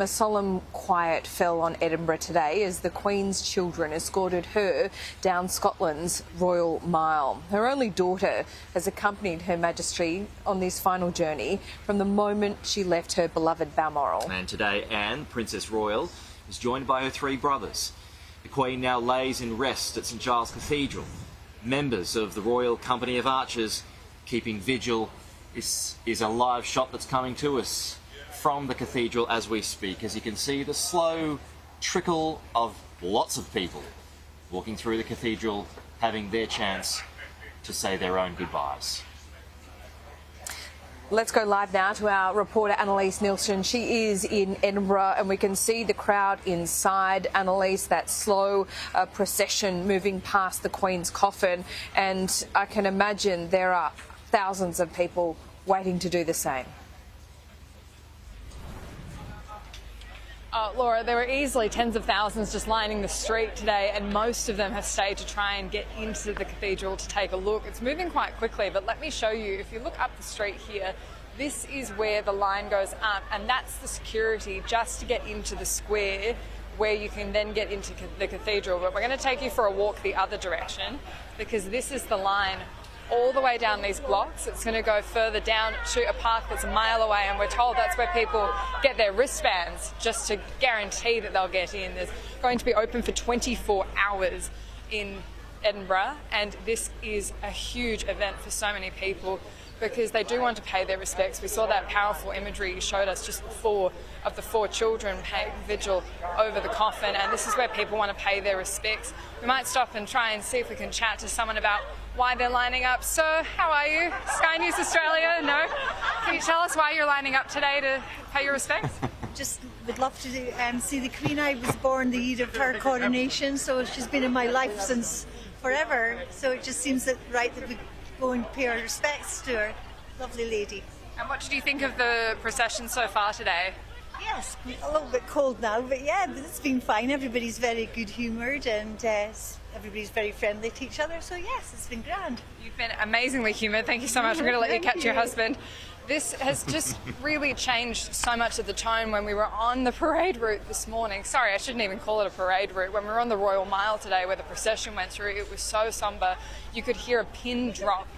A solemn quiet fell on Edinburgh today as the Queen's children escorted her down Scotland's Royal Mile. Her only daughter has accompanied Her Majesty on this final journey from the moment she left her beloved Balmoral. And today Anne, Princess Royal, is joined by her three brothers. The Queen now lays in rest at St Giles Cathedral. Members of the Royal Company of Archers keeping vigil. This is a live shot that's coming to us from the cathedral as we speak. As you can see, the slow trickle of lots of people walking through the cathedral, having their chance to say their own goodbyes. Let's go live now to our reporter Annalise Nielsen. She is in Edinburgh and we can see the crowd inside. Annalise, that slow procession moving past the Queen's coffin, and I can imagine there are thousands of people waiting to do the same. Laura, there were easily tens of thousands just lining the street today, and most of them have stayed to try and get into the cathedral to take a look. It's moving quite quickly, but let me show you. If you look up the street here, this is where the line goes up, and that's the security just to get into the square where you can then get into the cathedral. But we're going to take you for a walk the other direction, because this is the line all the way down these blocks. It's going to go further down to a park that's a mile away, and we're told that's where people get their wristbands just to guarantee that they'll get in. There's going to be open for 24 hours in Edinburgh, and this is a huge event for so many people because they do want to pay their respects. We saw that powerful imagery you showed us just before of the four children paying vigil over the coffin, and this is where people want to pay their respects. We might stop and try and see if we can chat to someone about why they're lining up. Sir, how are you? Sky News Australia? No? Can you tell us why you're lining up today to pay your respects? Just would love to see the Queen. I was born the year of her coronation, so she's been in my life since forever. So it just seems right that we go and pay our respects to her. Lovely lady. And what did you think of the procession so far today? Yes, a little bit cold now, but yeah, it's been fine. Everybody's very good-humoured and everybody's very friendly to each other, so yes, it's been grand. You've been amazingly humoured. Thank you so much. I'm going to let you catch your husband. This has just really changed so much of the tone when we were on the parade route this morning. Sorry, I shouldn't even call it a parade route. When we were on the Royal Mile today where the procession went through, it was so sombre. You could hear a pin drop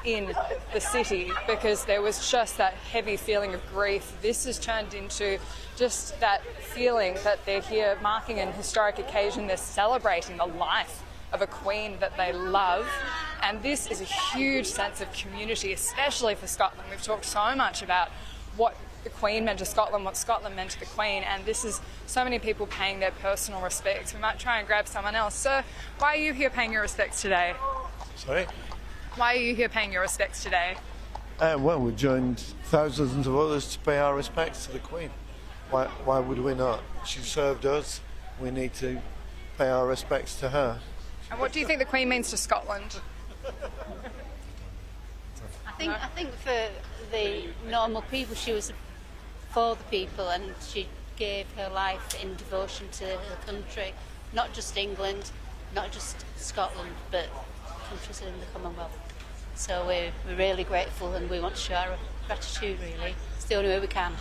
in the city because there was just that heavy feeling of grief. This has turned into just that feeling that they're here marking an historic occasion. They're celebrating the life of a queen that they love, and this is a huge sense of community, especially for Scotland. We've talked so much about what the Queen meant to Scotland, what Scotland meant to the Queen, and this is so many people paying their personal respects. We might try and grab someone else. Sir, why are you here paying your respects today? Sorry? Why are you here paying your respects today? Well, we joined thousands of others to pay our respects to the Queen. Why would we not? She served us. We need to pay our respects to her. And what do you think the Queen means to Scotland? I think for the normal people, she was for the people, and she gave her life in devotion to her country, not just England, not just Scotland, but countries in the Commonwealth. So we're really grateful, and we want to show our gratitude, really. It's the only way we can.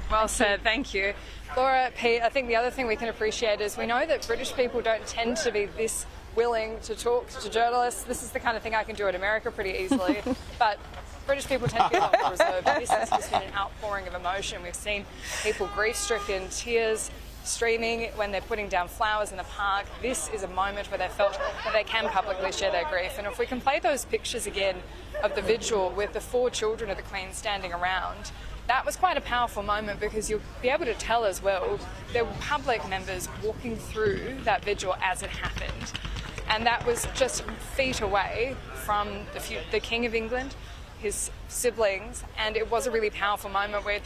Well said, thank you. Laura, Pete, I think the other thing we can appreciate is we know that British people don't tend to be this willing to talk to journalists. This is the kind of thing I can do in America pretty easily, but British people tend to be a lot more reserved. This has just been an outpouring of emotion. We've seen people grief-stricken, tears streaming when they're putting down flowers in the park. This is a moment where they felt that they can publicly share their grief. And if we can play those pictures again of the vigil with the four children of the Queen standing around, that was quite a powerful moment because you'll be able to tell as well there were public members walking through that vigil as it happened. And that was just feet away from the King of England, his siblings, and it was a really powerful moment where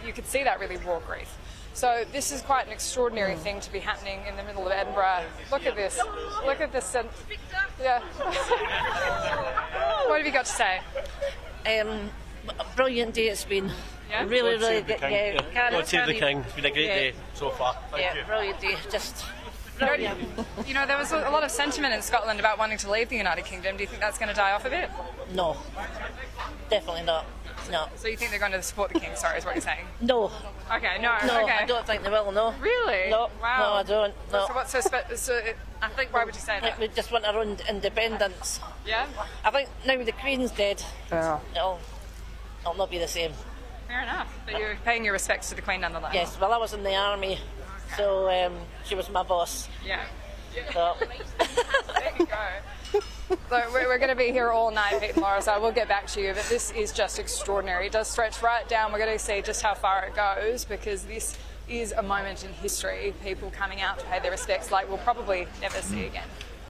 you could see that really raw grief. So this is quite an extraordinary thing to be happening in the middle of Edinburgh. Look at this. Look at this. Yeah. What have you got to say? Brilliant day it's been. Yeah? Really good. God save the King. It's been a great day so far. Thank you. Brilliant day. Just You know, there was a lot of sentiment in Scotland about wanting to leave the United Kingdom. Do you think that's going to die off a bit? No, definitely not. No. So you think they're going to support the King, sorry, is what you're saying? No. Okay, no, No, okay. I don't think they will, no. Really? No, Wow. no, I don't. No. So what's so special? I think why would you say that? We just want our own independence. Yeah? I think now the Queen's dead, it'll not be the same. Fair enough. But you're paying your respects to the Queen nonetheless. Yes, well, I was in the army, so she was my boss. Yeah. So. There you go. Look, we're going to be here all night, Pete and Laura, so I will get back to you, but this is just extraordinary. It does stretch right down. We're going to see just how far it goes, because this is a moment in history, people coming out to pay their respects like we'll probably never see again.